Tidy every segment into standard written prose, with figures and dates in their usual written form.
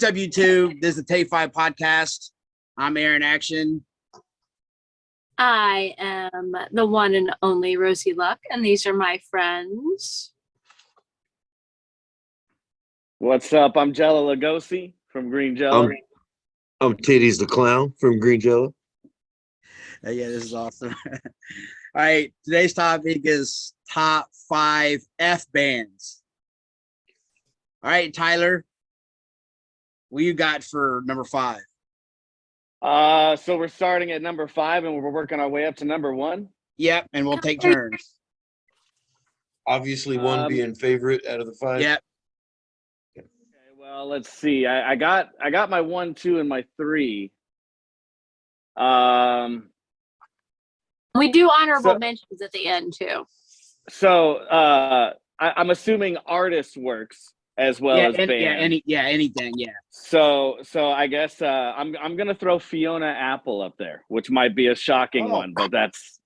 What's up, YouTube? This is the Take 5 podcast. I'm Aaron Action. I am the one and only Rosie Luck, and these are my friends. What's up? I'm Jellÿ Lugosi from Green Jellÿ. I'm Titties the Clown from Green Jellÿ. Yeah, this is awesome. All right, today's topic is top 5 F bands. All right, Tyler, what you got for number 5? So we're starting at number 5 and we're working our way up to number 1. Yep, and we'll take turns. Obviously, one being favorite out of the 5. Yep. Okay, well, let's see. I got my 1, 2, and my 3. We do honorable mentions at the end too. So I'm assuming artist works as well as band. Anything. Yeah. So I guess I'm gonna throw Fiona Apple up there, which might be a shocking one, but that's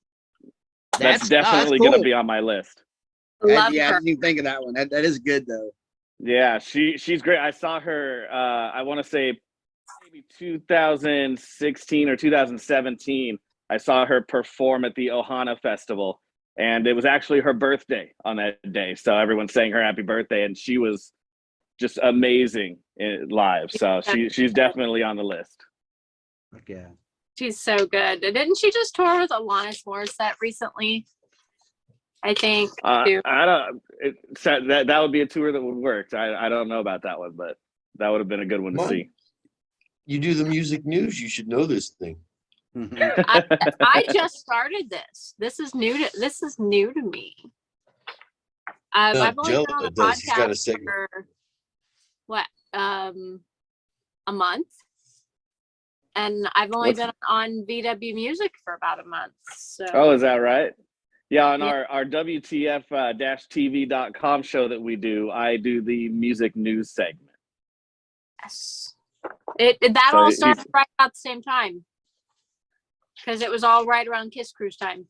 definitely cool. gonna be on my list. Love I her. didn't even think of that one. That is good though. Yeah, she's great. I saw her. I want to say maybe 2016 or 2017. I saw her perform at the Ohana Festival, and it was actually her birthday on that day. So everyone sang her happy birthday, and she was just amazing live. So she's definitely on the list. Yeah. She's so good. Didn't she just tour with Alanis Morissette recently? I think. I don't. That would be a tour that would work. I don't know about that one, but that would have been a good one to see. You do the music news. You should know this thing. I just started this. This is new to me. I've only been on the podcast for a month, and I've only been on VW Music for about a month. So. Oh, is that right? Yeah, on our WTF-TV.com show that we do, I do the music news segment. Yes. That all started right about the same time. Because it was all right around Kiss Cruise time.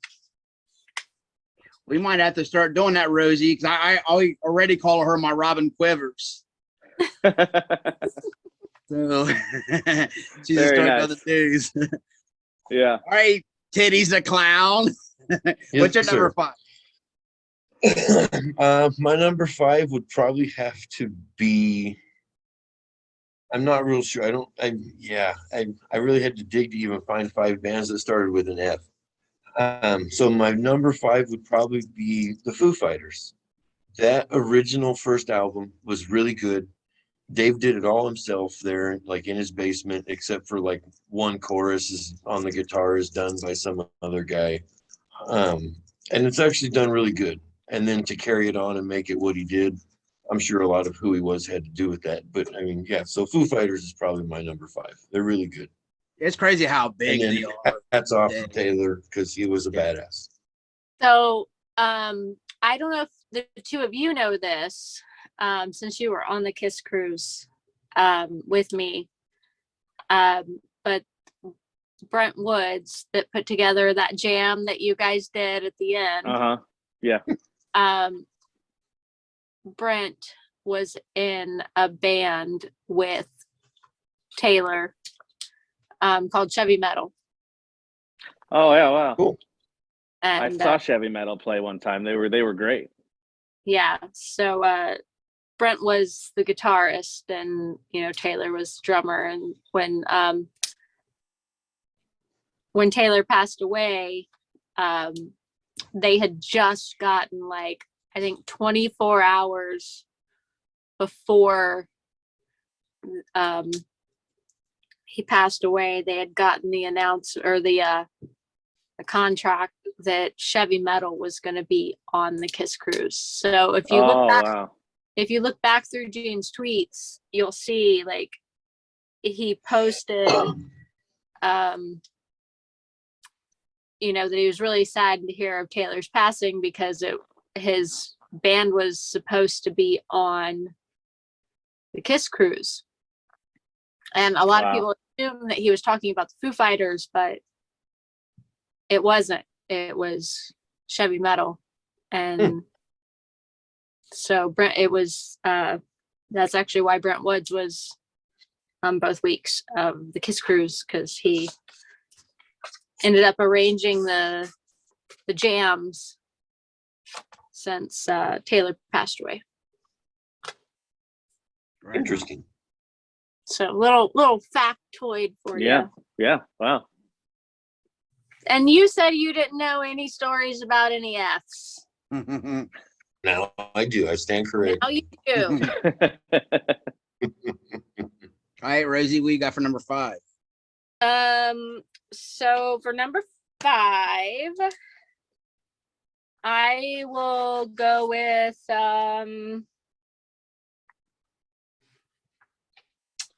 We might have to start doing that, Rosie, because I already call her my Robin Quivers. So she's just starting on the news. Yeah. All right, Titties the Clown. What's your number 5? My number 5 would probably have to be. I'm not real sure. I really had to dig to even find 5 bands that started with an F. So my number 5 would probably be the Foo Fighters. That original first album was really good. Dave did it all himself there, like in his basement, except for like one chorus is on the guitar is done by some other guy. And it's actually done really good. And then to carry it on and make it what he did, I'm sure a lot of who he was had to do with that. But I mean, yeah, so Foo Fighters is probably my number 5. They're really good. It's crazy how big they are. Hats off to Taylor because he was a badass. So I don't know if the two of you know this, since you were on the Kiss Cruise with me. But Brent Woods that put together that jam that you guys did at the end. Yeah. Brent was in a band with Taylor called Chevy Metal. Oh yeah, wow. Cool. And I saw Chevy Metal play one time. They were great. Yeah. So Brent was the guitarist and Taylor was drummer, and when Taylor passed away, they had just gotten like I think 24 hours before he passed away, they had gotten the the contract that Chevy Metal was going to be on the Kiss Cruise. So if you look back through Gene's tweets, you'll see like he posted that he was really sad to hear of Taylor's passing because his band was supposed to be on the Kiss Cruise. And a lot of people assume that he was talking about the Foo Fighters, but it wasn't. It was Chevy Metal. And so Brent, it was that's actually why Brent Woods was on both weeks of the Kiss Cruise because he ended up arranging the jams since Taylor passed away. Right. Interesting. So little factoid for you. Yeah. Wow. And you said you didn't know any stories about any Fs. Now I do. I stand corrected. Now you do. All right, Rosie, what you got for number 5? So for number 5, I will go with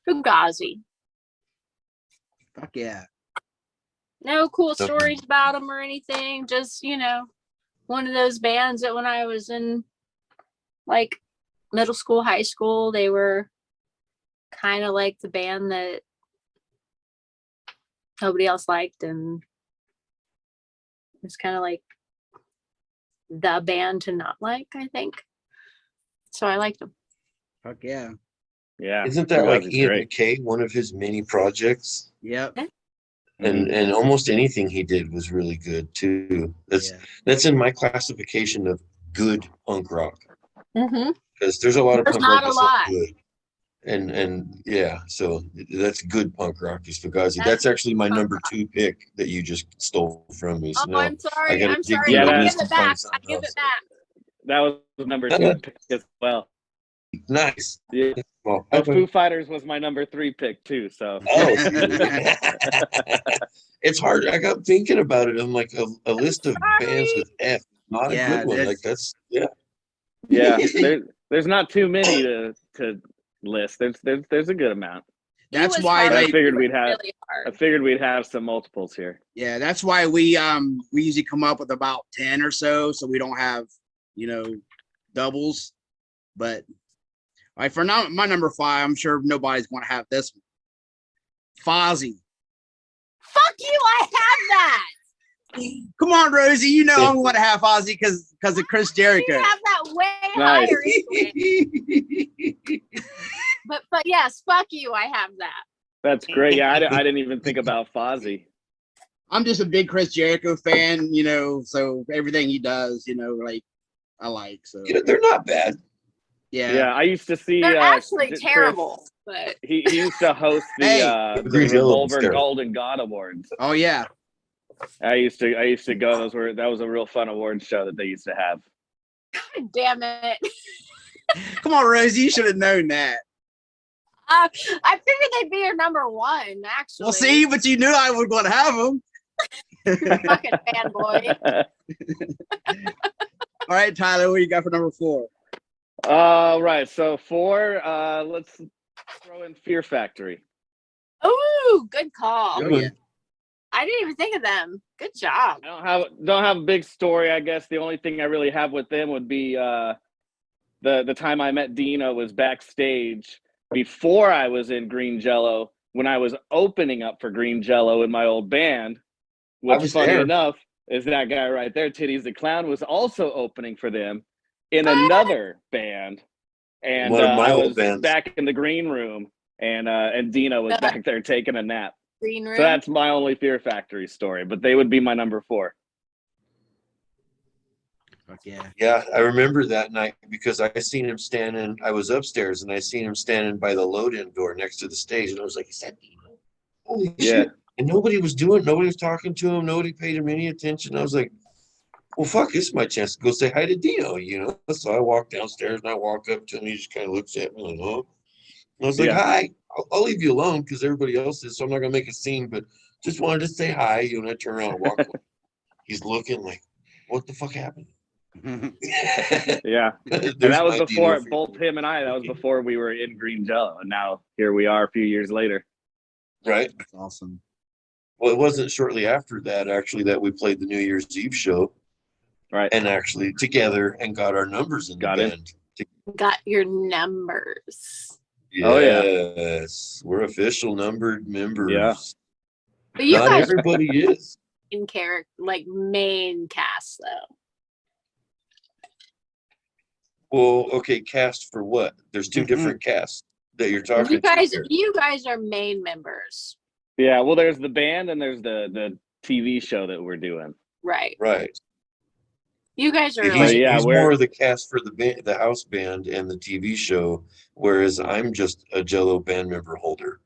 Fugazi. Fuck yeah. No cool stories about them or anything. Just, one of those bands that when I was in like middle school, high school, they were kind of like the band that nobody else liked, and it's kind of like the band to not like, I think. So I liked them. Fuck yeah. Yeah. Isn't that like Fugazi's Ian great. McKay, one of his many projects? Yep. And almost anything he did was really good too. That's in my classification of good punk rock. Mm-hmm. Because there's a lot of There's punk rock not a that's lot. not good. And yeah, so that's good punk rock is Fugazi. That's actually my number 2 pick that you just stole from me. So Oh, now I'm sorry. I gotta I'm dig sorry. through Yeah, the I that- give list it and find back. I something give else. it back. That was number 2 pick as well. Nice. Yeah. Well, Oh, Foo Fighters was my number 3 pick too. So oh, it's hard. I got thinking about it. I'm like a list of bands with F, not a Yeah, good one. Like that's- yeah, there's not too many to list. There's a good amount. That's He was why, hard. I like, figured He was we'd have really hard. I figured we'd have some multiples here. yeah, that's why we usually come up with about 10 or so we don't have, doubles. But like for now, my number 5, I'm sure nobody's going to have this one. Fozzy. Fuck you! I have that. Come on, Rosie. You know I'm going to have Fozzy because of Chris Jericho. You have that way Nice. higher. But yes, fuck you. I have that. That's great. Yeah, I didn't even think about Fozzy. I'm just a big Chris Jericho fan, so everything he does, like I like. So they're not bad. Yeah, I used to see. They're actually Chris- terrible, but He used to host the Hey, the Green Hill was Revolver terrible. Golden God Awards. Oh yeah. I used to go. That was a real fun award show that they used to have. God damn it. Come on, Rosie. You should have known that. I figured they'd be your number 1, actually. Well, see, but you knew I was going to have them. Fucking fanboy. All right, Tyler, what you got for number 4? All right, so 4. Let's throw in Fear Factory. Ooh, good call. Good one. I didn't even think of them. Good job. I don't have a big story. I guess the only thing I really have with them would be the time I met Dino was backstage before I was in Green Jello when I was opening up for Green Jello in my old band. I Which, was funny there. enough, is that guy right there, Titties the Clown, was also opening for them in another band, and One of my I old was bands. back in the green room, and Dino was back there taking a nap. Green room. So that's my only Fear Factory story, but they would be my number 4. Fuck yeah. Yeah, I remember that night because I seen him standing. I was upstairs and I seen him standing by the load-in door next to the stage, and I was like, "Is that Dino? Holy Yeah. shit!" And nobody was talking to him. Nobody paid him any attention. I was like, "Well, fuck, this is my chance to go say hi to Dino." So I walked downstairs and I walk up to him. He just kind of looks at me like, "Oh." And I was like, Yeah. "Hi, I'll leave you alone because everybody else is, so I'm not gonna make a scene, but just wanted to say hi." And I turn around and walk away. He's looking like, "What the fuck happened?" Yeah. There's And that was my before Dino for both you. him and I. That was before we were in Green Jello, and now here we are a few years later. Right. That's awesome. Well, it wasn't shortly after that actually that we played the New Year's Eve show, Right. and actually together and got our numbers in the Got it. band. Got your numbers. Oh, yeah. Yes, we're official numbered members. Yeah. But you Not guys everybody is. in character, like main cast though. Well, okay, cast for what? There's two different casts. that you're talking You guys, to here. you guys are main members, Yeah, well, there's the band and there's the TV show that we're doing. right? Right. You guys are He's, like, yeah, he's we're- more of the cast for the house band and the TV show, whereas I'm just a Jellÿ band member holder,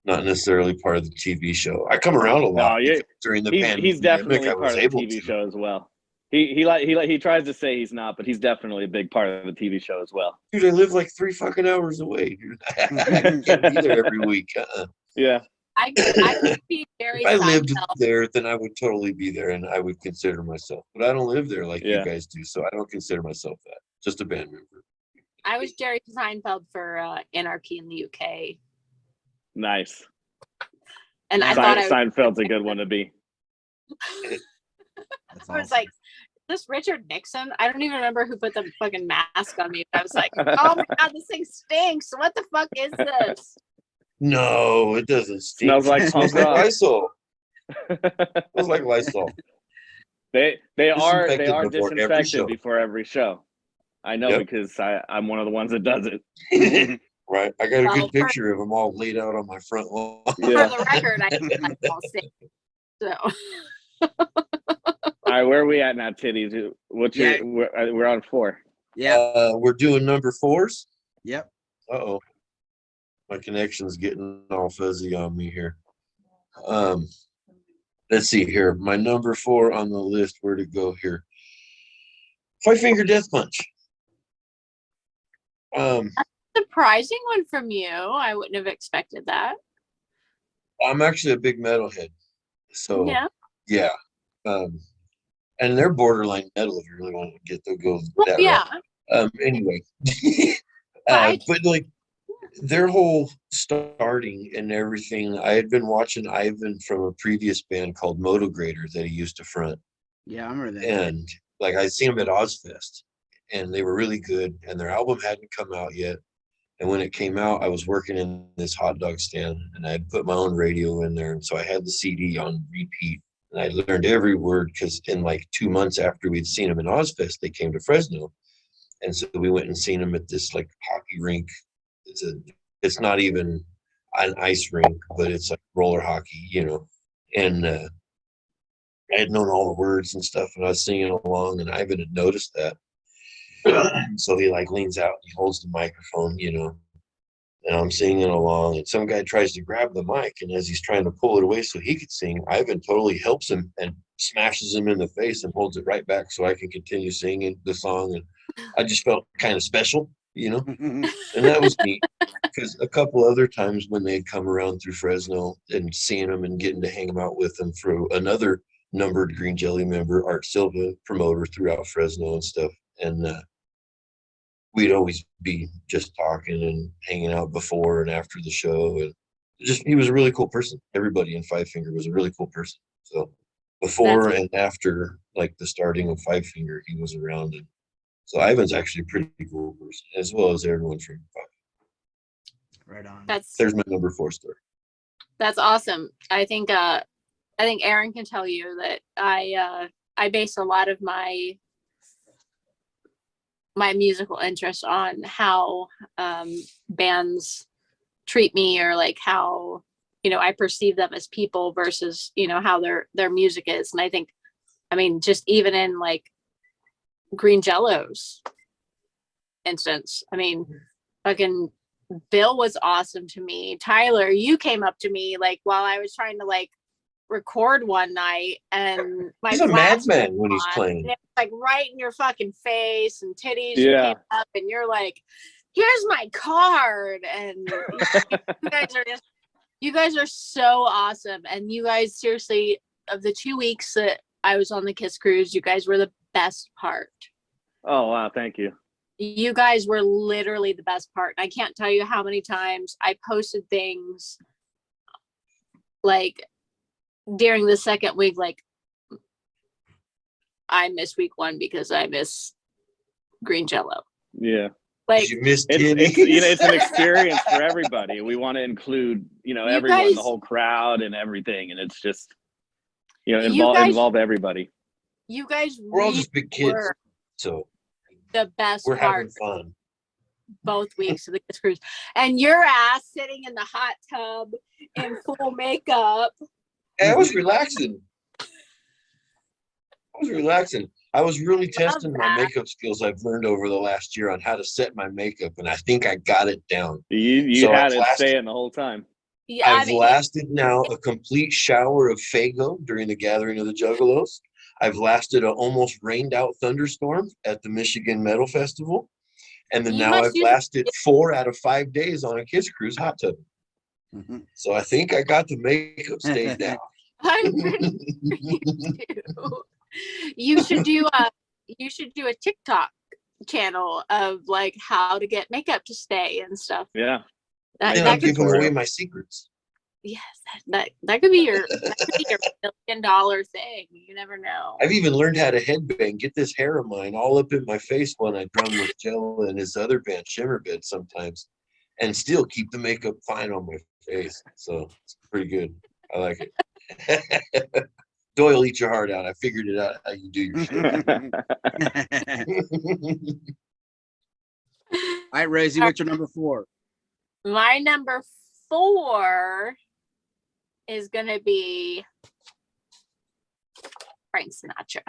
not necessarily part of the TV show. I come around a lot during the pandemic. He's definitely I part was of the able TV to. show as well. He tries to say he's not, but he's definitely a big part of the TV show as well. Dude, I live like 3 fucking hours away. Dude. I can't be there every week. Yeah. I could be Jerry If I lived Seinfeld. there, then I would totally be there, and I would consider myself. But I don't live there like Yeah. you guys do, so I don't consider myself that. Just a band member. I was Jerry Seinfeld for Anarchy in the UK, Nice. and I thought I was, Seinfeld's a good one to be. That's I was awesome. like, this Richard Nixon? I don't even remember who put the fucking mask on me. I was like, oh my god, this thing stinks. What the fuck is this? No, it doesn't stink. Smells like It smells punk like rock. Lysol. Smells like Lysol. They are Disinfected before every disinfected show. before every show. I know Yep. because I'm one of the ones that does it. Right. I got a Well, good picture of them all laid out on my front lawn. Yeah. For the record, I all sick. So All right, where are we at now, titties? What's Yeah. we're on 4. Yeah. We're doing number 4s. Yep. Uh-oh. My connection's getting all fuzzy on me here. Let's see here. My number 4 on the list, where to go here? Five Finger Death Punch. surprising one from you. I wouldn't have expected that. I'm actually a big metalhead. So Yeah. And they're borderline metal if you really want to get to go Well, that yeah. route. Anyway. Right. But like their whole starting and everything, I had been watching Ivan from a previous band called Motograder that he used to front. Yeah, I remember that. And like I'd seen them at Ozfest and they were really good and their album hadn't come out yet. And when it came out, I was working in this hot dog stand and I had put my own radio in there. And so I had the CD on repeat and I learned every word because in like 2 months after we'd seen them in Ozfest, they came to Fresno. And so we went and seen them at this like hockey rink. It's not even an ice rink, but it's like roller hockey, you know. And I had known all the words and stuff and I was singing along and Ivan had noticed that. So he like leans out and he holds the microphone, you know, and I'm singing along and some guy tries to grab the mic and as he's trying to pull it away so he could sing, Ivan totally helps him and smashes him in the face and holds it right back so I can continue singing the song. And I just felt kind of special, you know, and that was neat because a couple other times when they'd come around through Fresno and seeing them and getting to hang out with them through another numbered Green Jellÿ member, Art Silva, promoter throughout Fresno and stuff. And we'd always be just talking and hanging out before and after the show. And just, he was a really cool person. Everybody in Five Finger was a really cool person. So before and after like the starting of Five Finger, he was around. And so Ivan's actually a pretty cool person, as well as everyone from Five. Right on. There's my number 4 story. That's awesome. I think Aaron can tell you that I base a lot of my musical interest on how bands treat me or like how, you know, I perceive them as people versus, you know, how their music is. And I think, I mean, just even in like Green Jellÿ's instance, I mean, fucking Bill was awesome to me. Tyler, you came up to me like while I was trying to like record one night and my He's a flash madman when was he's on, playing. and it was, like right in your fucking face and titties Yeah. came up and you're like, here's my card. And you guys are so awesome. And you guys seriously, of the 2 weeks that I was on the Kiss cruise, you guys were the best part. Oh, wow. Thank you. You guys were literally the best part. I can't tell you how many times I posted things like during the second week, like I miss week 1 because I miss Green Jellÿ. Yeah. Like You missed It's you know, it's an experience for everybody. We want to include, you know, everyone, guys- the whole crowd and everything. And it's just, you know, You guys- involve everybody. you guys We're all really just big kids, were so the best we're having part. fun. both weeks of the Kiss Cruise, and your ass sitting in the hot tub in full makeup. I was relaxing. I was really testing my makeup skills I've learned over the last year on how to set my makeup, and I think I got it down. You So had I've it lasted- saying the whole time. Yeah, I've lasted now a complete shower of Fago during the gathering of the Juggalos. I've lasted an almost rained out thunderstorm at the Michigan Metal Festival. And then You now must I've use- lasted 4 out of 5 days on a Kiss Cruise hot tub. Mhm. So I think I got the makeup stayed down. I'm pretty sure you should do a TikTok channel of like how to get makeup to stay and stuff. Yeah. That, Then that I'm could, giving away my secrets. yes, that could be your $1 million thing. You never know. I've even learned how to headbang, get this hair of mine all up in my face when I drum with Jellÿ and his other band, Shimmerbed, sometimes, and still keep the makeup fine on my face. So it's pretty good. I like it. Doyle, eat your heart out. I figured it out how you do your shit. All right, Rosie, what's your number 4? My number 4 is gonna be Frank Sinatra.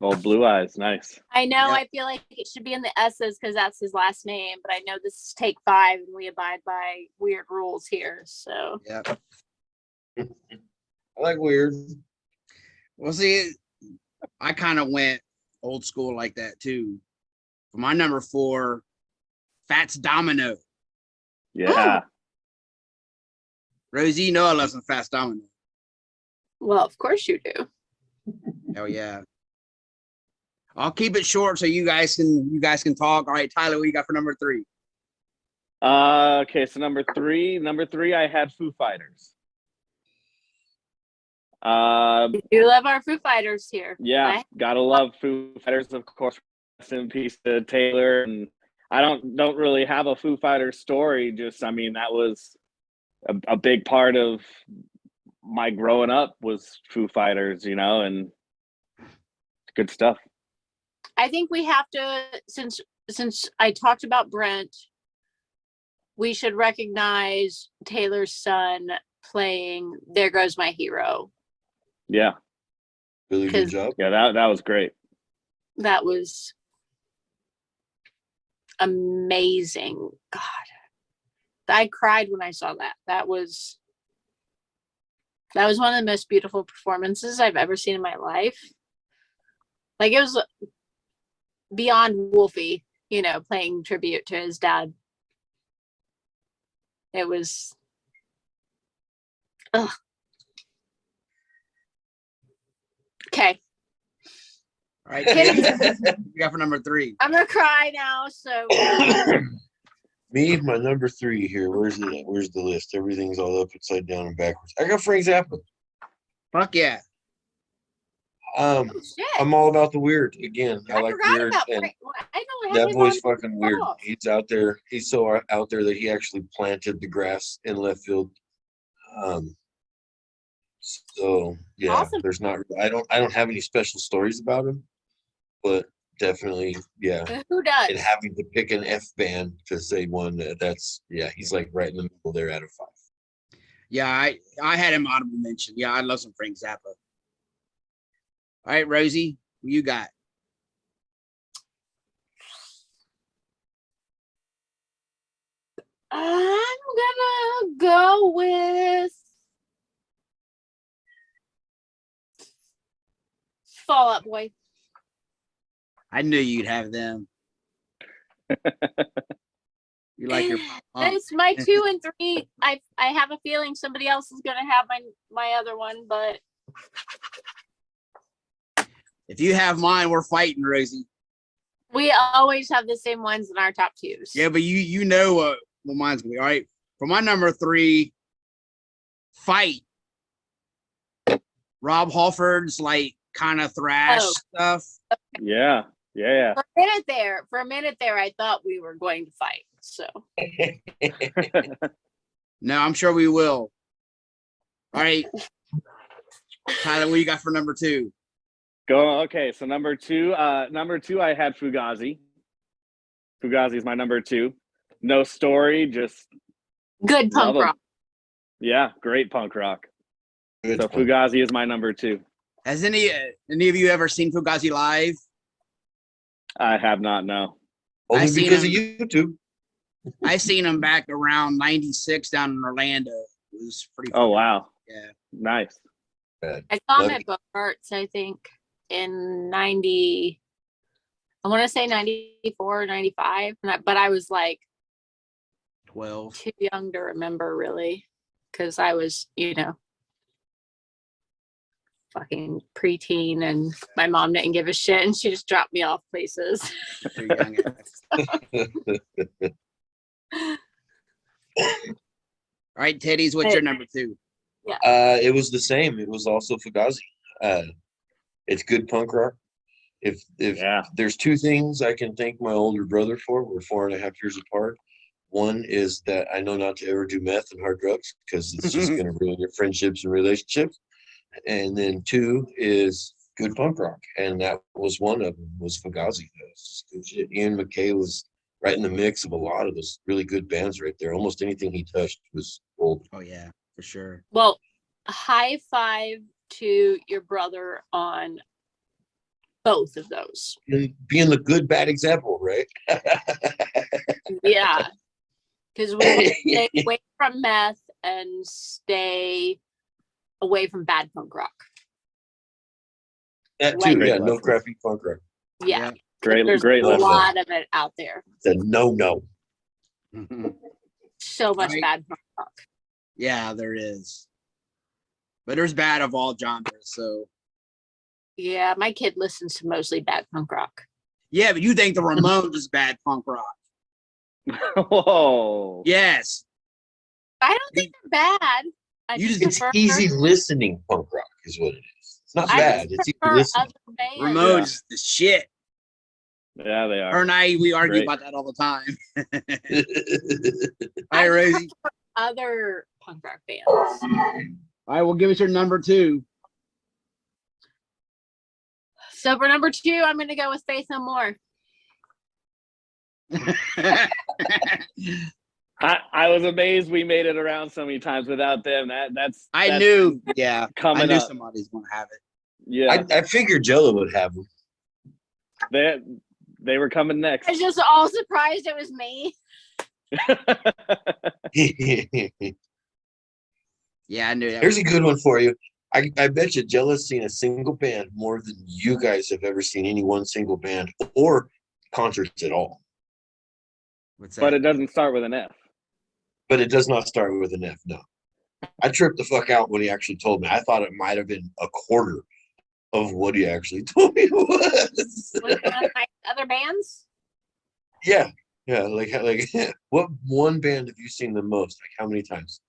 Oh, Blue Eyes, nice. I know. Yeah. I feel like it should be in the S's because that's his last name, but I know this is take 5 and we abide by weird rules here. So Yeah. I like weird. Well, see, I kind of went old school like that too. For my number 4, Fats Domino. Yeah. Rosie, you know I love some Fats Domino. well, of course you do. Hell yeah. I'll keep it short so you guys can talk. All right, Tyler, what you got for number 3? Okay, so number three, I had Foo Fighters. You love our Foo Fighters here. Yeah, gotta love Foo Fighters, of course. Rest in peace to Taylor. And I don't really have a Foo Fighters story. Just, I mean, that was a big part of my growing up was Foo Fighters, you know, and good stuff. I think we have to, since I talked about Brent, we should recognize Taylor's son playing There Goes My Hero. Yeah, Really good job. yeah, that was great. That was amazing. God, I cried when I saw that. That was one of the most beautiful performances I've ever seen in my life. Like, it was beyond Wolfie, you know, playing tribute to his dad. It was, ugh. Okay, All right, Taylor, what you got for number 3? I'm gonna cry now. So Me, my number 3 here. Where's it at? Where's the list? Everything's all upside down and backwards. I got Frank Zappa. Fuck yeah. oh, shit. I'm all about the weird. Again, I I like forgot weird, about and Frank. I don't have that him boy's on fucking weird. off. He's out there. He's so out there that he actually planted the grass in left field. So yeah, Awesome. there's not. I don't have any special stories about him, but definitely, yeah. Who does? And having to pick an F band to say one, that's yeah. He's like right in the middle there out of 5. Yeah, I had him honorable mention. Yeah, I love some Frank Zappa. All right, Rosie, who you got? I'm gonna go with Fall Out Boy. I knew you'd have them. You like your pop. It's my 2 and 3. I have a feeling somebody else is gonna have my other one, but If you have mine, we're fighting, Rosie. we always have the same ones in our top 2s. Yeah, but you know what mine's gonna be. All right. For my number 3, Fight. Rob Halford's like kind of thrash stuff. Yeah. For a minute there, I thought we were going to fight. So No, I'm sure we will. All right. Tyler, what you got for number 2? Okay, so number two, I had Fugazi. Fugazi is my number 2. No story, just Good punk love 'em. rock. Yeah, great punk rock. Good So one. Fugazi is my number 2. Has any of you ever seen Fugazi live? I have not, no. Only I seen because of him. YouTube. I seen him back around '96 down in Orlando. It was pretty. Oh fucking- wow, Yeah. nice. Bad. I saw him Love at Bogarts, I think, in 90. I want to say 94, 95. But I was like 12. too young to remember really, because I was, fucking preteen, and my mom didn't give a shit, and she just dropped me off places. Too young. All right, Teddy's, what's your number 2? It was the same. It was also Fugazi. It's good punk rock. If Yeah. there's 2 things I can thank my older brother for, we're 4.5 years apart. One is that I know not to ever do meth and hard drugs because it's just going to ruin your friendships and relationships. And then 2 is good punk rock, and that was one of them. Was Fugazi. That was just good shit. Ian MacKaye was right in the mix of a lot of those really good bands right there. Almost anything he touched was gold. Oh yeah, for sure. Well, high five to your brother on both of those. And being the good bad example, right? Yeah. Because we want to stay away from meth and stay away from bad punk rock. That Like- too, yeah. Great No lesson. crappy punk rock. Yeah. Great, There's great a lesson. lot of it out there. The no. So much Right. bad punk rock. Yeah, there is. But there's bad of all genres. So Yeah, my kid listens to mostly bad punk rock. yeah, but you think the Ramones is bad punk rock? Whoa. Yes. I don't think they're bad. I You just just- It's prefer, easy listening punk rock is what it is. It's not I bad. just It's easy prefer listening. other bands. Ramones is the shit. Yeah, they Her are. and I, we argue Great. about that all the time. I Hi, Rosie. prefer other punk rock bands. All right, well, give us your number 2. So for number 2, I'm going to go with Faith No More. I was amazed we made it around so many times without them. That's I knew. Yeah, I coming knew up. somebody's gonna have it. Yeah, I figured Jellÿ would have them. they were coming I next. was just all surprised it was me. Yeah, I knew that. Here's a good one for you. I bet you Jellŷ's seen a single band more than you guys have ever seen any one single band or concerts at all. What's that? But it doesn't start with an F. But it does not start with an F, no. I tripped the fuck out when he actually told me. I thought it might have been a quarter of what he actually told me it was. Was it one of my other bands? Yeah. Like what one band have you seen the most? Like how many times?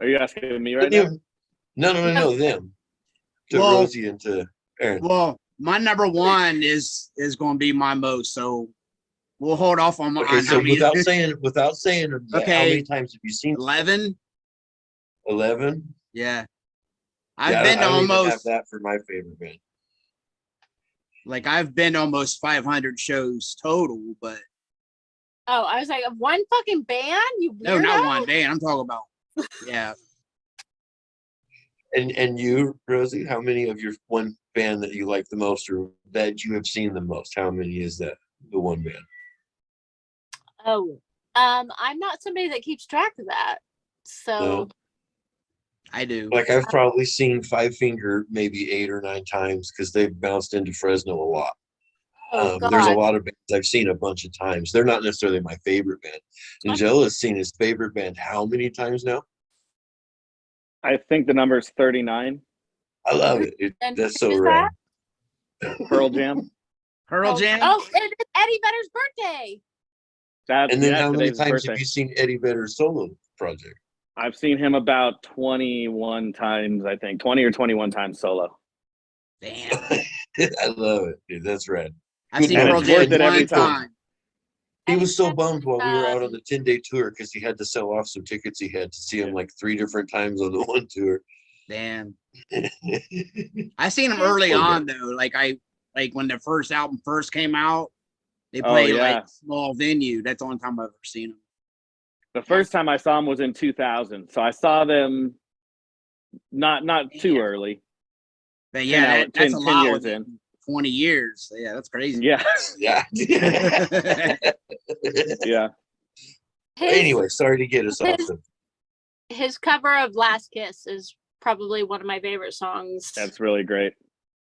Are you asking me right now? No, them. To Well- Rosie and to Aaron. Well, my number 1 is going to be my most. So we'll hold off on my. Okay, on so how many- without saying that, how Okay. many times have you seen 11. 11? Yeah, Yeah, I've been to I don't even have almost that for my favorite band. like I've been to almost 500 shows total, but Oh, I was like, of one fucking band? You weirdo? no, not one band. I'm talking about. Yeah, And you, Rosie, how many of your one band that you like the most or that you have seen the most? How many is that? The one band? Oh, I'm not somebody that keeps track of that. So No. I do. Like I've probably seen Five Finger maybe 8 or 9 times because they've bounced into Fresno a lot. oh God. There's a lot of bands I've seen a bunch of times. They're not necessarily my favorite band. And Jellŷ's seen his favorite band how many times now? I think the number is 39. I love it. And That's so is rad. Pearl Jam. Pearl Jam. Oh, it's Eddie Vedder's birthday. That's And then yeah, how many today's his times birthday. have you seen Eddie Vedder's solo project? I've seen him about 21 times, I think. 20 or 21 times solo. Damn. I love it, dude. That's rad. I've seen And Pearl it's Jam worth it every one time. time. He was so Eddie bummed while we were out on um, the 10-day tour because he had to sell off some tickets he had to see him like 3 different times on the one tour. Damn. I seen him early Poor guy. on though. Like when the first album first came out, They Oh, play yeah. like small venue. That's the only time I've ever seen them. The first time I saw them was in 2000. So I saw them not too early. But 10 yeah, hour- that's 10 a 10 lot years within in. 20 years. Yeah, that's crazy. Yeah. Yeah. Yeah. Anyway, sorry to get us off the. His cover of Last Kiss is probably one of my favorite songs That's really great.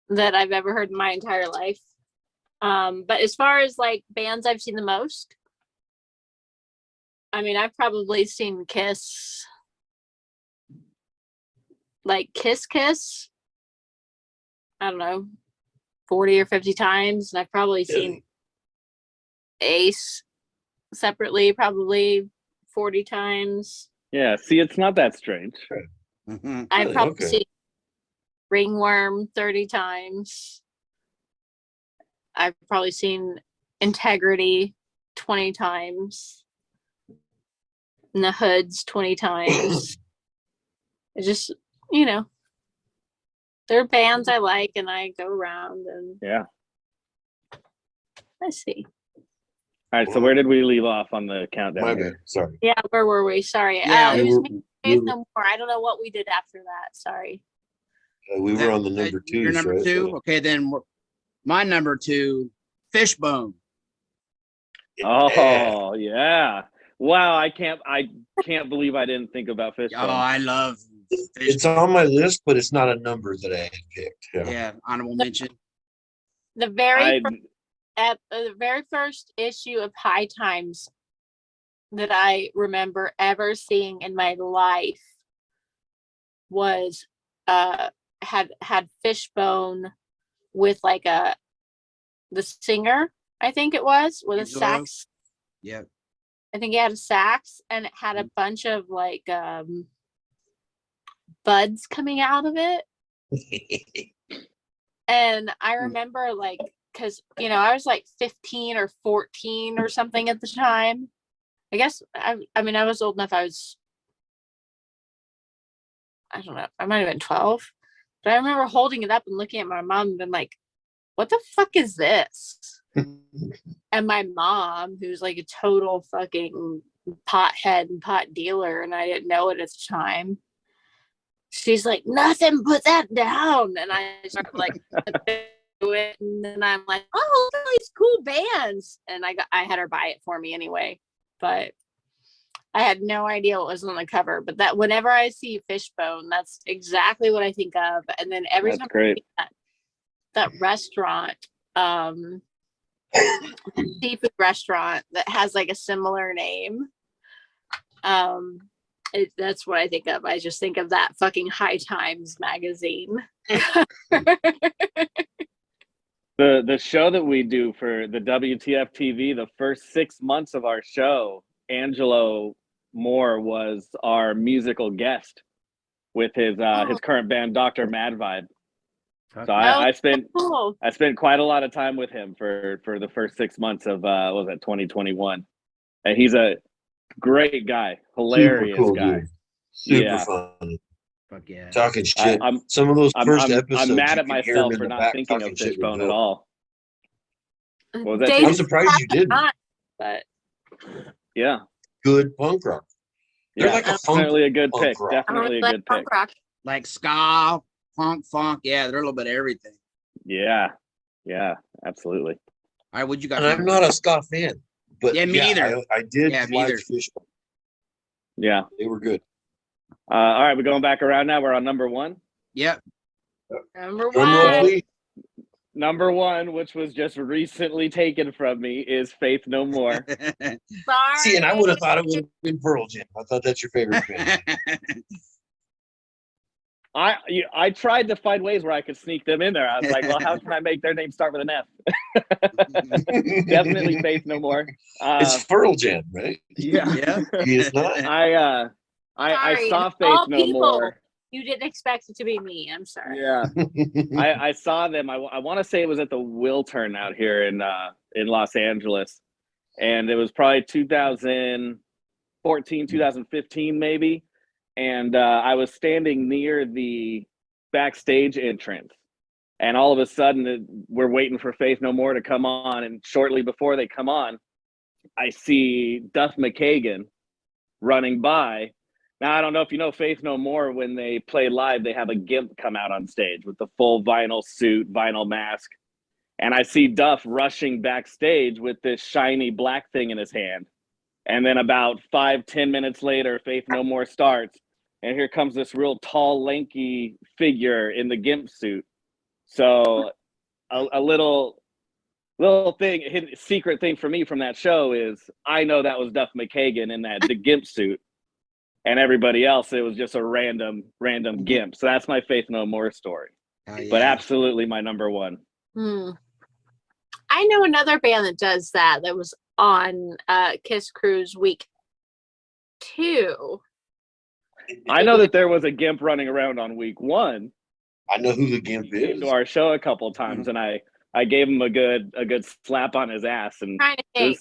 that I've ever heard in my entire life. But as far as like bands I've seen the most, I mean, I've probably seen Kiss, like Kiss, I don't know, 40 or 50 times. And I've probably seen Ace separately, probably 40 times. Yeah. See, it's not that strange. Mhm. I've Really? probably Okay. seen Ringworm 30 times. I've probably seen Integrity 20 times. And the Hoods 20 times. It's just, you know, they're bands I like and I go around and Yeah. I see. All right. So where did we leave off on the countdown? My here? bad. Sorry. Yeah, where were we? Sorry. Yeah, It We was were, me, we Faith were, No More. I don't know what we did after that. Sorry. we were on the number two. Your number right? two? So, Okay, then my number two, Fishbone. yeah. Oh yeah. Wow. I can't believe I didn't think about Oh, Fishbone. I love It's Fishbone. on my list, but it's not a number that I had picked. Yeah. Yeah, honorable mention. The very first issue of High Times that I remember ever seeing in my life was had Fishbone with like the singer, I think it was, with a Angelo? sax. Yeah. I think he had a sax and it had a bunch of like buds coming out of it. And I remember like, because I was like 15 or 14 or something at the time. I guess I mean I was old enough. I don't know, I might have been 12. But I remember holding it up and looking at my mom and being like, what the fuck is this? And my mom, who's like a total fucking pothead and pot dealer, and I didn't know it at the time, she's like, nothing, put that down. And I started like do it, and then I'm like, oh, look at these cool bands. And I had her buy it for me anyway. But I had no idea what was on the cover. But that whenever I see Fishbone, that's exactly what I think of. And then every That's time great. I see that restaurant, seafood restaurant that has like a similar name, that's what I think of. I just think of that fucking High Times magazine. The show that we do for the WTF TV, the first 6 months of our show, Angelo Moore was our musical guest with his current band, Dr. Mad Vibe. So I spent cool. I spent quite a lot of time with him for the first 6 months of what was it, 2021, and he's a great guy, hilarious Super cool, guy. dude. Super Yeah. fun. Fuck yeah. Talking shit. I'm Some of those first episodes, I'm mad you at can hear him myself in for the not back thinking of talking shit with Fishbone Bill. at all. What was that? They Tim? I'm surprised you didn't. But Yeah, Good punk rock. They're yeah, like a funk definitely a good punk pick. rock. Definitely a like good pick. punk rock. Like ska, punk, funk. Yeah, they're a little bit of everything. Yeah, absolutely. All right, what you got? And I'm not a ska fan, but Yeah, me either. I did Yeah, me like either. Fishbone. Yeah. They were good. All right, we're going back around now. We're on number one. Yep. Number Drum roll, one. please. Number one, which was just recently taken from me, is Faith No More. Sorry. See, and I would have thought it would have been Pearl Jam. I thought that's your favorite band. I tried to find ways where I could sneak them in there. I was like, well, how can I make their name start with an F? Definitely Faith No More. It's Pearl Jam, right? Yeah. Yeah. It's not. I Sorry, saw of Faith all No people. More. You didn't expect it to be me. I'm sorry. Yeah. I saw them. I want to say it was at the Wiltern out here in Los Angeles, and it was probably 2014, 2015 maybe, and I was standing near the backstage entrance, And all of a sudden, we're waiting for Faith No More to come on. And shortly before they come on, I see Duff McKagan running by. Now, I don't know if you know Faith No More, when they play live, they have a gimp come out on stage with the full vinyl suit, vinyl mask. And I see Duff rushing backstage with this shiny black thing in his hand. And then about 5-10 minutes later, Faith No More starts. And here comes this real tall, lanky figure in the gimp suit. So a little thing, hidden secret thing for me from that show is I know that was Duff McKagan in the gimp suit, and everybody else, it was just a random gimp. So that's my Faith No More story. Yeah. But absolutely my number one. I know another band that does that was on Kiss Cruise week 2. I know that there was a gimp running around on week 1. I know who the gimp He came is. to our show a couple times, and I gave him a good slap on his ass. And Trying to think,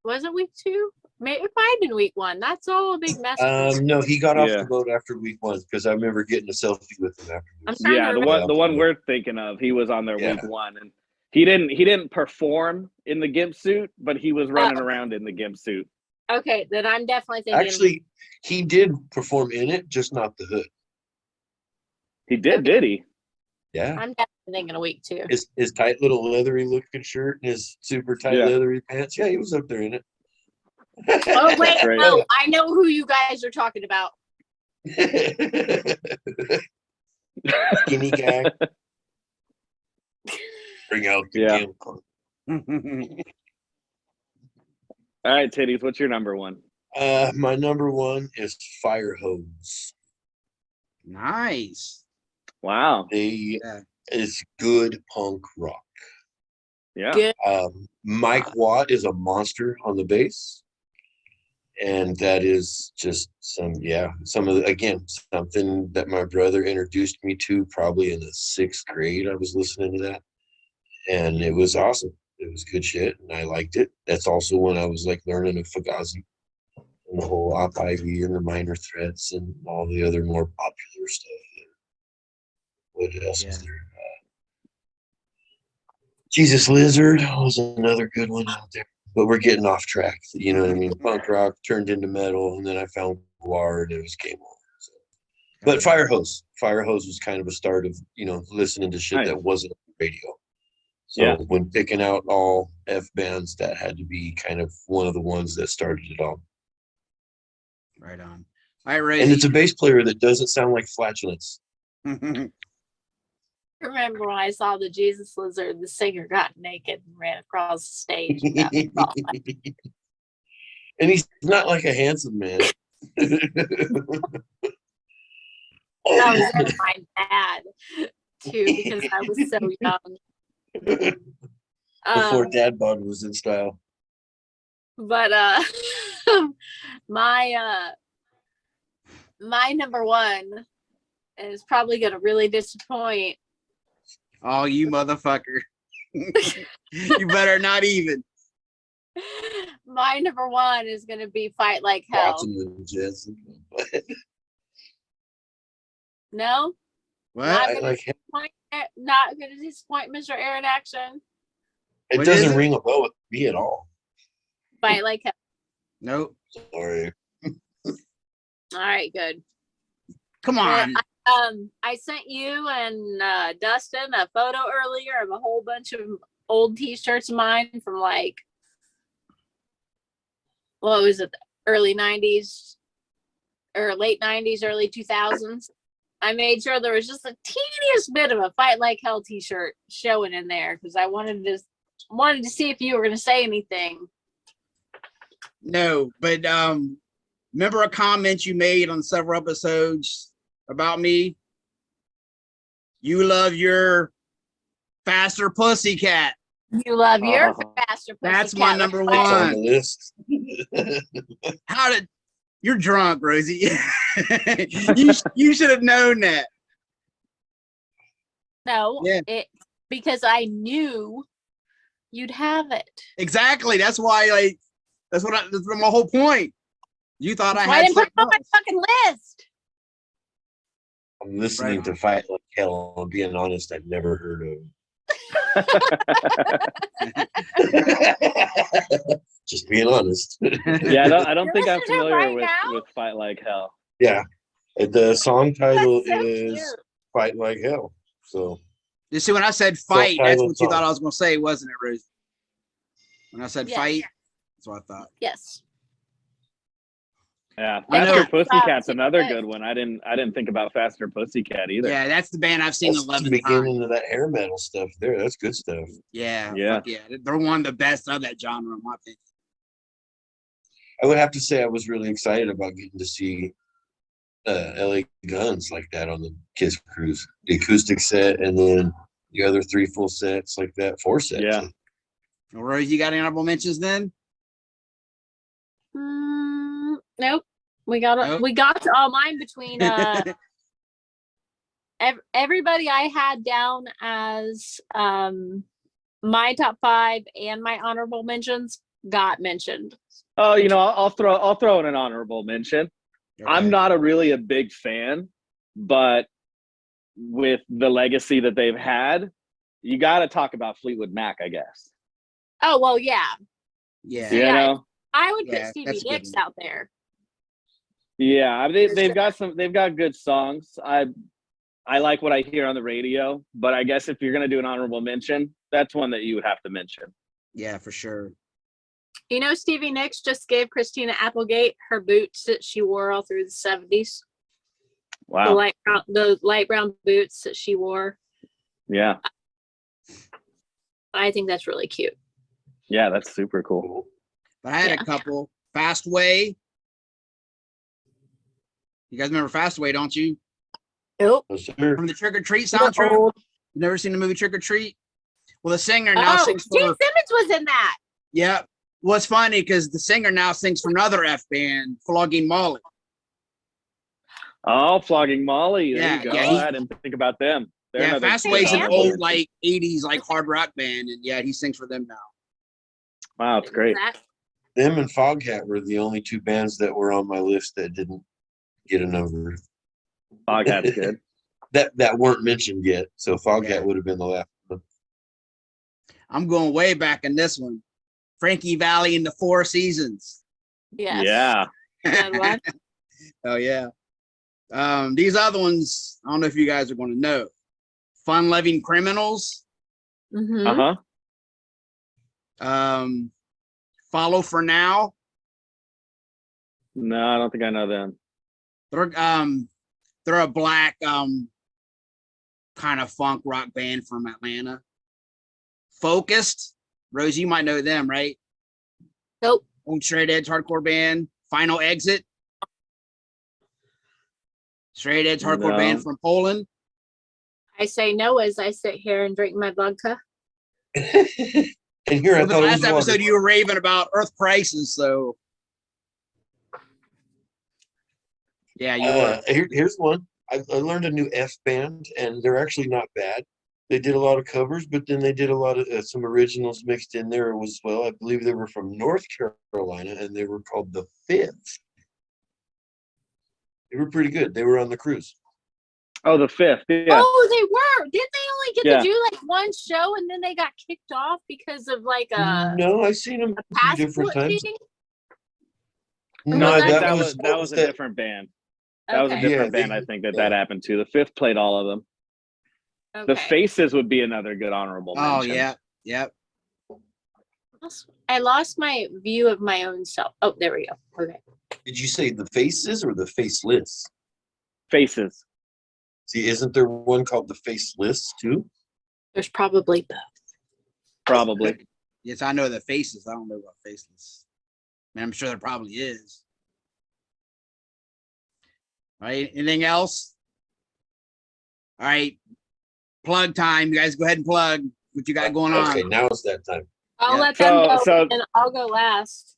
was it week 2? Maybe it might have been week 1. That's all a big mess. No, he got off Yeah. the boat after week 1 because I remember getting a selfie with him after. I'm trying to the remember. one we're thinking of, he was on there Yeah. week 1, and he didn't perform in the gimp suit, but he was running around in the gimp suit. Okay, then I'm definitely thinking. Actually, he did perform in it, just not the hood. He did he? Yeah. I'm definitely thinking of week 2. His tight little leathery looking shirt and his super tight Yeah. leathery pants. Yeah, he was up there in it. Oh wait, Great. no, I know who you guys are talking about. Skinny guy. Bring out the Yeah. gimp. All right, Titties, what's your number one? My number one is Fire Hose. Nice. Wow. It's good punk rock. Yeah. Good. Mike Watt is a monster on the bass. And that is just something that my brother introduced me to probably in the 6th grade. I was listening to that. And it was awesome. It was good shit, and I liked it. That's also when I was like learning of Fugazi and the whole Op Ivy and the Minor Threats and all the other more popular stuff. What else was there? Jesus Lizard was another good one out there. But we're getting off track. You know what I mean? Punk rock turned into metal, and then I found Guar, and it was game over. So. But Fire Hose was kind of a start of listening to shit that wasn't on the radio. So when picking out all F bands, that had to be kind of one of the ones that started it all. Right on. All right, Rosie. And it's a bass player that doesn't sound like flatulence. Remember when I saw the Jesus Lizard, the singer got naked and ran across the stage. And he's not like a handsome man. I was in my dad too because I was so young. Before dad bod was in style. But my number one is probably gonna really disappoint. Oh, you motherfucker. You better not even. My number one is gonna be Fight Like Hell. Watching the Jets. No? What? Not gonna disappoint Mr. Aaron Action. It What doesn't is it? ring a bell with me at all. Fight Like Hell. Nope. Sorry. All right, good. Come on. I sent you and Dustin a photo earlier of a whole bunch of old t-shirts of mine from like, what was it, early 90s or late 90s, early 2000s. I made sure there was just a teeniest bit of a Fight Like Hell t-shirt showing in there because I wanted to see if you were going to say anything. No, but remember a comment you made on several episodes about me? You love your faster pussycat. You love your faster. That's my number It's on the one. list. You're drunk, Rosie. you should have known that. No, Yeah. because I knew you'd have it. Exactly. That's why, that's my whole point. You thought I Why had didn't put it on something my else. fucking list? I'm listening to Fight Like Hell, I'm being honest, I've never heard of. Just being honest. Yeah, I don't You think I'm listen to him familiar right with now? Fight Like Hell. Yeah. The song title That's so is cute. Fight Like Hell. So You see, when I said fight, that's Self-titled what you song. thought I was going to say, wasn't it, Ruth? When I said Yes. fight, that's what I thought. Yes. Yeah, I know. Faster Pussycat's Super another good. good one. I didn't think about Faster Pussycat either. Yeah, that's the band I've seen that's the 11 beginning times. of that hair metal stuff there. That's good stuff. Yeah, Yeah. fuck yeah. They're one of the best of that genre, in my opinion. I would have to say I was really excited about getting to see LA Guns like that on the Kiss cruise. The acoustic set and then the other 3 full sets like that, 4 sets. Yeah. Well, Rose, you got any honorable mentions then? Nope. We got Nope. we got to all mine between everybody I had down as my top 5 and my honorable mentions got mentioned. Oh, I'll throw in an honorable mention. I'm Okay. not a big fan, but with the legacy that they've had, you got to talk about Fleetwood Mac, I guess. Oh well, yeah. Yeah. You Yeah. know? I would Yeah, put Stevie that's a good Nicks one. out there. Yeah, they've got good songs. I like what I hear on the radio, but I guess if you're gonna do an honorable mention, that's one that you would have to mention. Yeah, for sure. You know, Stevie Nicks just gave Christina Applegate her boots that she wore all through the 70s. Wow. The light brown boots that she wore. Yeah. I think that's really cute. Yeah, that's super cool. But I had Yeah. a couple. Fastway. You guys remember Fastway, don't you? Nope. Oh, sure. From the Trick or Treat soundtrack. You never seen the movie Trick or Treat? Well, the singer now Oh, sings Gene for. Simmons was in that. Yeah. Well, it's funny because the singer now sings for another F band, Flogging Molly. Oh, Flogging Molly. There Yeah, you go. yeah, I didn't think about them. They're Yeah, another Fastway's good an honorable old mention. like 80s like hard rock band, and yeah, he sings for them now. Wow, it's great. Them and Foghat were the only 2 bands that were on my list that didn't get a number. Foghat's good. That weren't mentioned yet. So Foghat Yeah. would have been the last one. I'm going way back in this one. Frankie Valli and the Four Seasons. Yes. Yeah. Good one. Oh yeah. These other ones, I don't know if you guys are going to know. Fun Loving Criminals. Mhm. Uh-huh. Follow for Now. No, I don't think I know them. They're a black kind of funk rock band from Atlanta. Focused. Rose, you might know them, right? Nope. Old straight edge hardcore band. Final Exit. Straight edge hardcore No. band from Poland. I say no as I sit here and drink my vodka. And here I Well, the thought it last was water. episode you were raving about Earth Crisis, so yeah, you were. Here's one. I learned a new F band, and they're actually not bad. They did a lot of covers, but then they did a lot of some originals mixed in there as well. I believe they were from North Carolina, and they were called The Fifth. They were pretty good. They were on the cruise. Oh, The Fifth. Yeah. Oh, they were. Didn't they only get Yeah. to do like one show and then they got kicked off because of like a No, I've seen them a few different passport times. thing? No, was I think that that was a that- different band. That was a Okay. different Yeah, band. they- I think that yeah. happened to. The Fifth played all of them. The Okay. Faces would be another good honorable Oh mention. yeah, yep. I lost my view of my own self. Oh, there we go. Okay. Did you say The Faces or The Faceless? Faces. See, isn't there one called The Faceless too? There's probably both. Probably. Yes, I know the Faces. I don't know about Faceless. I mean, I'm sure there probably is. All right. Anything else? All right. Plug time. You guys go ahead and plug what you got going on. Okay, now it's that time. I'll Yeah. let them go So- and I'll go last.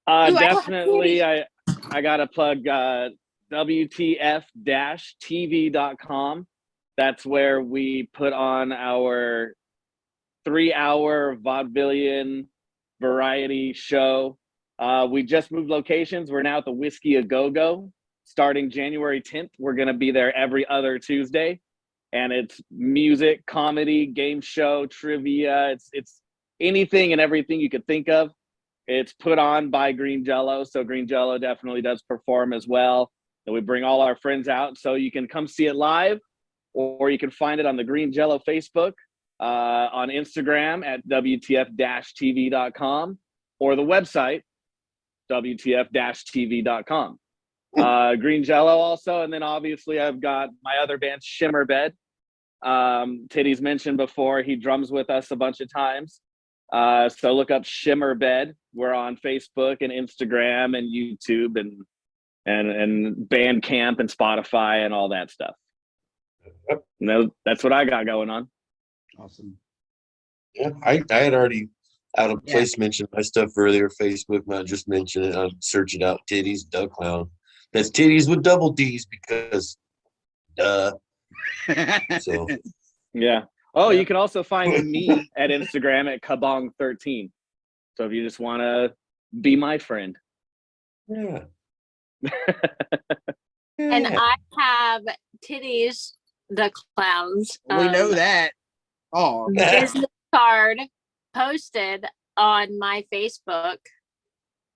Ooh, I don't have Definitely. any. I got to plug WTF-TV.com. That's where we put on our 3-hour vaudevillian variety show. We just moved locations. We're now at the Whiskey A Go Go. Starting January 10th, we're going to be there every other Tuesday. and it's music, comedy, game show, trivia. It's anything and everything you could think of. It's put on by Green Jellÿ, so Green Jellÿ definitely does perform as well. And we bring all our friends out, so you can come see it live, or you can find it on the Green Jellÿ Facebook, on Instagram at WTF-TV.com, or the website, WTF-TV.com. Green Jellÿ also, and then obviously I've got my other band, Shimmer Bed. Titty's mentioned before, he drums with us a bunch of times. So look up Shimmer Bed. We're on Facebook and Instagram and YouTube and Bandcamp and Spotify and all that stuff. That's what I got going on. Awesome. Yeah, I had already out of place mentioned my stuff earlier. Facebook, not just mention it. I'll search it out. Titties, Duck Clown. That's Titties with double D's because so yeah. Oh, you can also find me at Instagram at Kabong13. So if you just want to be my friend. yeah. And I have Titties, the Clowns. We know that. Oh, Business card posted on my Facebook.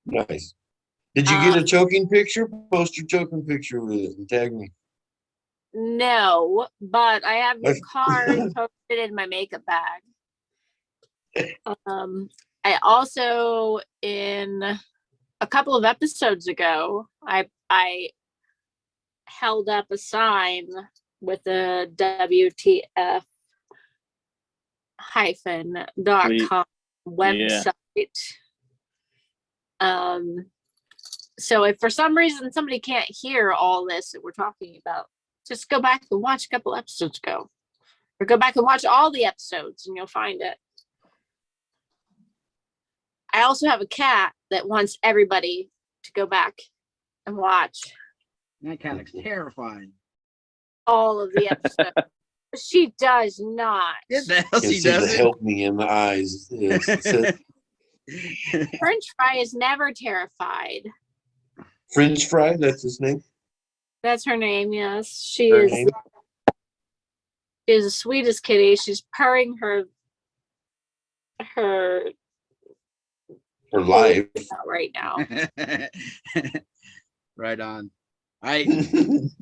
Nice. Did you get a choking picture? Post your choking picture with it and tag me. No, but I have your card posted in my makeup bag. I also, in a couple of episodes ago, I held up a sign with the WTF-.com website. Yeah. So if for some reason somebody can't hear all this that we're talking about, just go back and watch a couple episodes ago, or go back and watch all the episodes and you'll find it. I also have a cat that wants everybody to go back and watch. That cat looks terrifying. All of the episodes. She does not. Yes, the hell she See the doesn't. help me in the eyes. Yes, French Fry is never terrified. French Fry, that's his name. That's her name, yes. She Her is name? the sweetest kitty. She's purring her life right now. Right on. All right.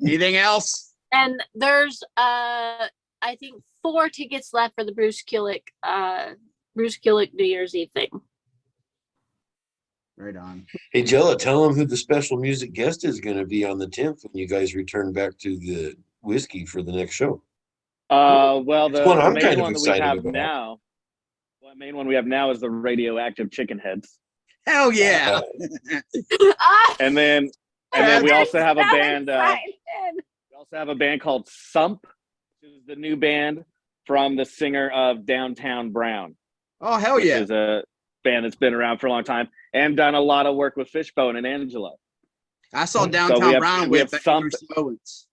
Anything else? And there's I think 4 tickets left for the Bruce Kulick New Year's Eve thing. Right on. Hey, Jellÿ, tell them who the special music guest is going to be on the 10th when you guys return back to the whiskey for the next show. Well, the one I'm main kind of one that we excited have about. now, the main one we have now is the radioactive chicken heads. Hell yeah. And then we also have a band. We also have a band called Sump, which is the new band from the singer of Downtown Brown. Oh, hell which yeah. is a band that's been around for a long time and done a lot of work with Fishbone and Angelo. I saw Downtown Brown with Sump. Owens.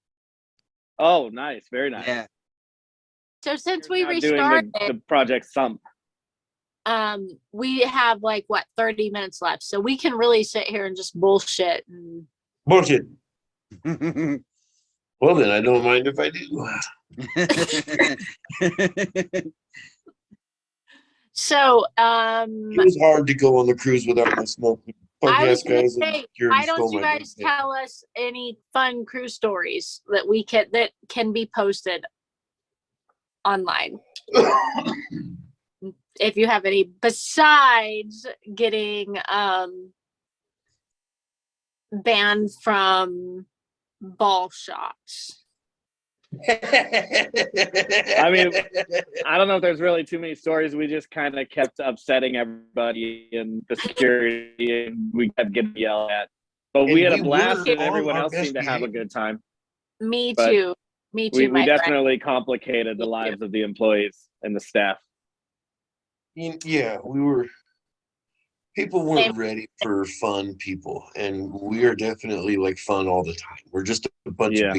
Oh, nice. Very nice. Yeah. So since You're we not doing restarted the project Sump. we have like 30 minutes left, so we can really sit here and just bullshit and Bullshit. Well, then I don't mind if I do. so It was hard to go on the cruise without my smoking. I was gonna Guys, say, why don't you guys tell us any fun cruise stories that can be posted online? If you have any, besides getting banned from ball shops. I mean, I don't know if there's really too many stories. We just kind of kept upsetting everybody and the security, and we kept getting yelled at. But we had a blast, and everyone else seemed to have a good time. Me But too. Me too. We definitely complicated the lives of the employees and the staff. Yeah, people weren't ready for fun people, and we are definitely like fun all the time. We're just a bunch of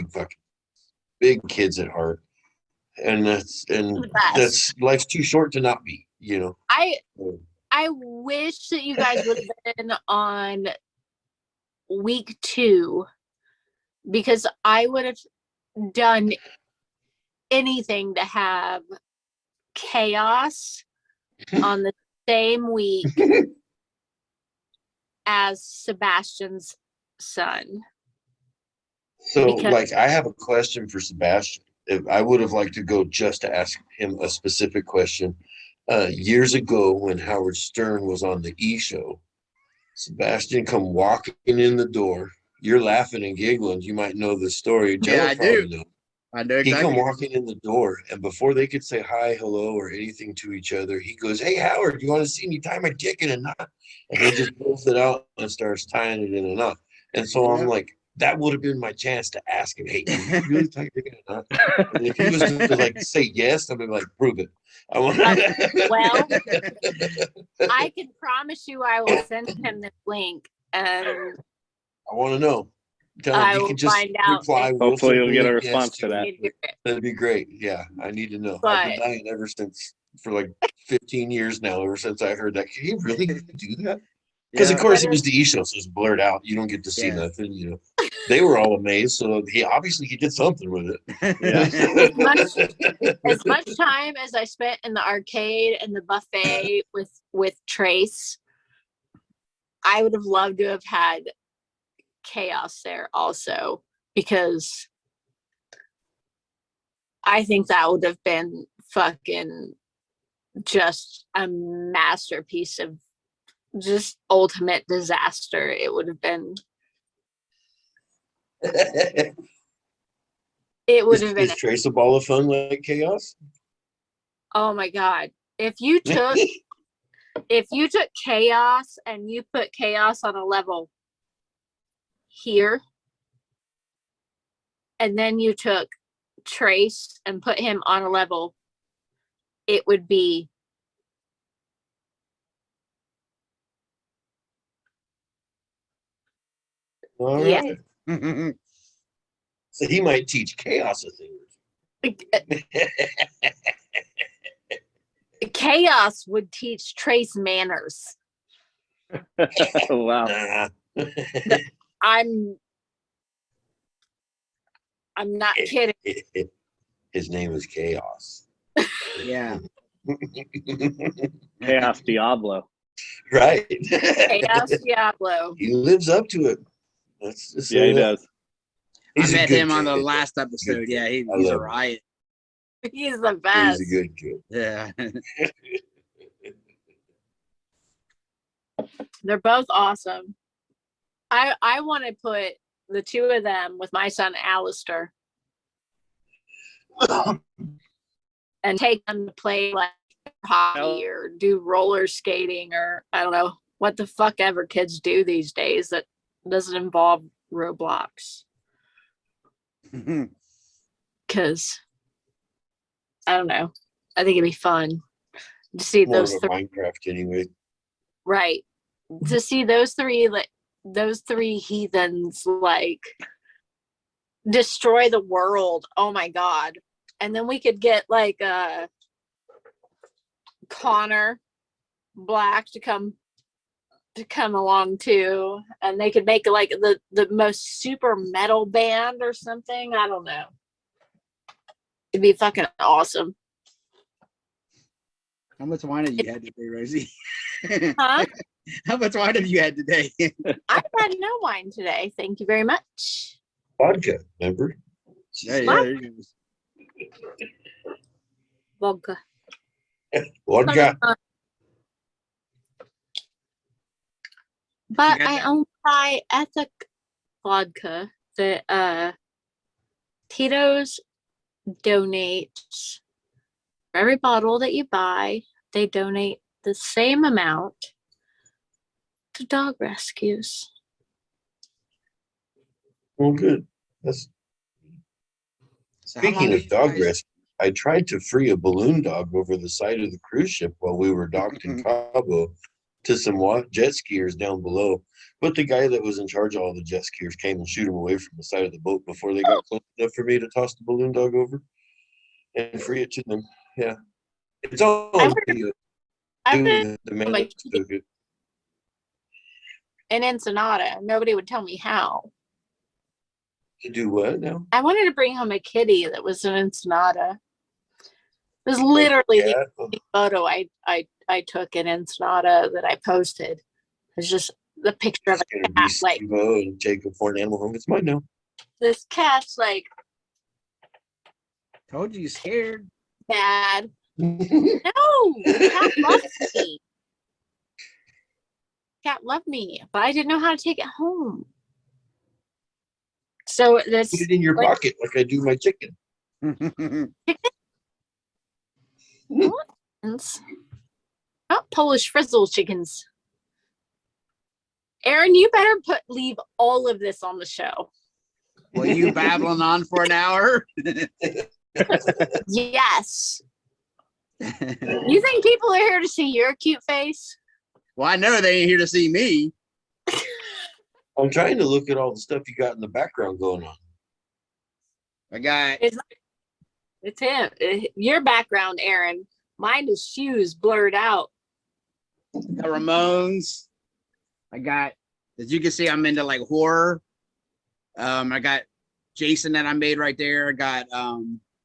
big kids at heart, and that's life's too short to not be, you know. I wish that you guys would have been on week 2, because I would have done anything to have Chaos on the same week as Sebastian's son. So, Because- like, I have a question for Sebastian. If I would have liked to go just to ask him a specific question. Years ago, when Howard Stern was on the E! Show, Sebastian come walking in the door. You're laughing and giggling. You might know this story. Yeah, I probably do. know. I know He exactly. come walking in the door, and before they could say hi, hello, or anything to each other, he goes, "Hey, Howard, you want to see me tie my dick in a knot?" And he just pulls it out and starts tying it in a knot. And so I'm like, that would have been my chance to ask him, "Hey, did you really tie your dick in a knot?" And if he was to like say yes, I'd be like, "Prove it." I want. Well, I can promise you I will send him this link, and I want to know. Tell him I you will can just find out. reply. and real Hopefully you'll get a simply, yes response to that. That'd be great. Yeah, I need to know. I've been But dying ever since for like 15 years now, ever since I heard that. Can he really do that? Because of Yeah. course it was the E! Show, so it's blurred out. You don't get to see Yeah. nothing, you know. They were all amazed, so he obviously he did something with it. as much time as I spent in the arcade and the buffet with Trace, I would have loved to have had Chaos there also, because I think that would have been fucking just a masterpiece of just ultimate disaster. It would have been. It would have been. Is Trace a ball of fun like Chaos? Oh my god! If you took Chaos and you put Chaos on a level here, and then you took Trace and put him on a level, it would be All Yeah. right. So he might teach Chaos a thing or two. Chaos would teach Trace manners. Wow. I'm not kidding. His name is Chaos. Yeah. Chaos Diablo. Right. Chaos Diablo. He lives up to it. Let's just say Yeah, he that. does. I He's a met good him on the kid. last episode. Good Yeah, kid. I he's a love him. riot. He's the best. He's a good kid. Yeah. They're both awesome. I want to put the two of them with my son Alistair and take them to play like hockey or do roller skating, or I don't know what the fuck ever kids do these days that doesn't involve Roblox. Because I don't know. I think it'd be fun to see More of those a Minecraft anyway. right. To see those three heathens like destroy the world. Oh my god. And then we could get like Connor Black to come along too, and they could make like the most super metal band or something. I don't know. It'd be fucking awesome. How much wine have you had today, Rosie? Huh? How much wine have you had today? I've had no wine today. Thank you very much. Vodka, remember? Yeah, there you go. Vodka. Vodka. But You got I that? only buy Ethic vodka that Tito's donates for every bottle that you buy. They donate the same amount to dog rescues. Well, good. That's So how long speaking do of you dog guys- rescue. I tried to free a balloon dog over the side of the cruise ship while we were docked in Cabo to some jet skiers down below. But the guy that was in charge of all the jet skiers came and shooed him away from the side of the boat before they got close enough for me to toss the balloon dog over and free it to them. Yeah. It's all on video. I Dude, went the man like- that took it. in Ensenada. Nobody would tell me how. To do what now? I wanted to bring home a kitty that was an Ensenada. It was literally the Yeah. only photo I took in Ensenada that I posted. It's just the picture of It's a gonna be cat, like Steve-O and take him for an animal home. It's mine now. this cat's like Told you scared. bad. No, cat loved me. Cat loved me, but I didn't know how to take it home. So that's Put it in your like, pocket like I do my chicken. not Polish frizzle chickens. Aaron, you better leave all of this on the show. Well, you babbling on for an hour? Yes. You think people are here to see your cute face? Well, I know they ain't here to see me. I'm trying to look at all the stuff you got in the background going on. I got It's him. Your background, Aaron. Mine is shoes blurred out. Ramones. I got, as you can see, I'm into like horror. I got Jason that I made right there. I got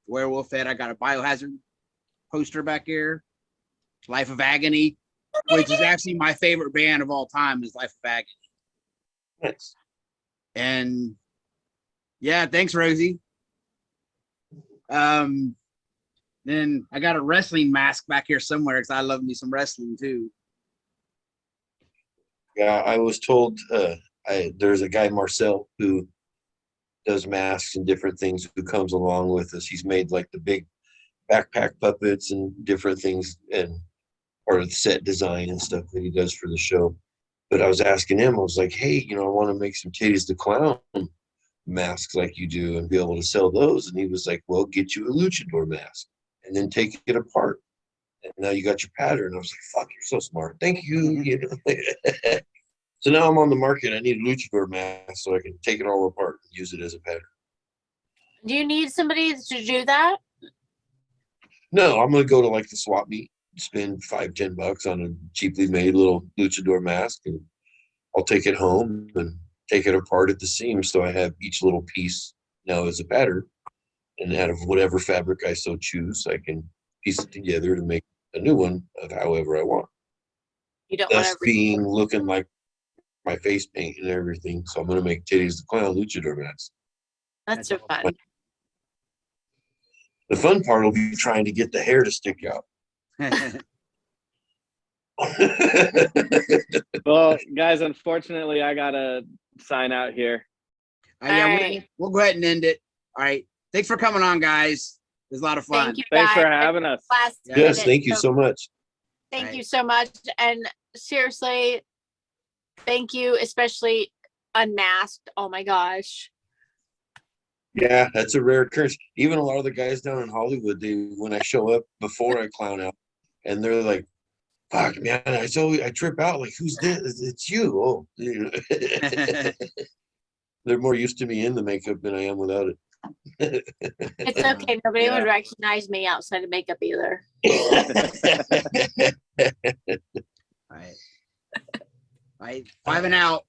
Werewolf Head. I got a Biohazard poster back here. Life of Agony, which is actually my favorite band of all time, is Life of Agony. Nice. And yeah, thanks, Rosie. Then I got a wrestling mask back here somewhere because I love me some wrestling too. Yeah, I was told there's a guy, Marcel, who does masks and different things, who comes along with us. He's made like the big backpack puppets and different things, and part of the set design and stuff that he does for the show. But I was asking him, I was like, hey, I want to make some Titties the Clown masks like you do and be able to sell those. And he was like, well, get you a luchador mask and then take it apart. And now you got your pattern. I was like, fuck, you're so smart. Thank you. So now I'm on the market. I need a luchador mask so I can take it all apart and use it as a pattern. Do you need somebody to do that? No, I'm going to go to like the swap meet, spend $5-10 on a cheaply made little luchador mask, and I'll take it home and take it apart at the seams so I have each little piece now as a pattern, and out of whatever fabric I so choose, I can piece it together to make a new one of however I want. You don't Thus want to. being looking like my face paint and everything. So I'm going to make Titties the Clown luchador mask. That's so fun. The fun part will be trying to get the hair to stick out. Well, guys, unfortunately, I gotta sign out here. Yeah, All we'll, right. we'll go ahead and end it. All right. Thanks for coming on, guys. It was a lot of fun. Thank you, Thanks for guys. having us. Last Yeah. Yes, minute, thank you so much. Thank Right. you so much. And seriously, thank you, especially unmasked. Oh my gosh. Yeah, that's a rare occurrence. Even a lot of the guys down in Hollywood, when I show up before I clown out, and they're like, "Fuck, man, I trip out. Like, who's this? It's you." Oh, they're more used to me in the makeup than I am without it. It's okay. Nobody Yeah. would recognize me outside of makeup either. All right. All right. 5 and out.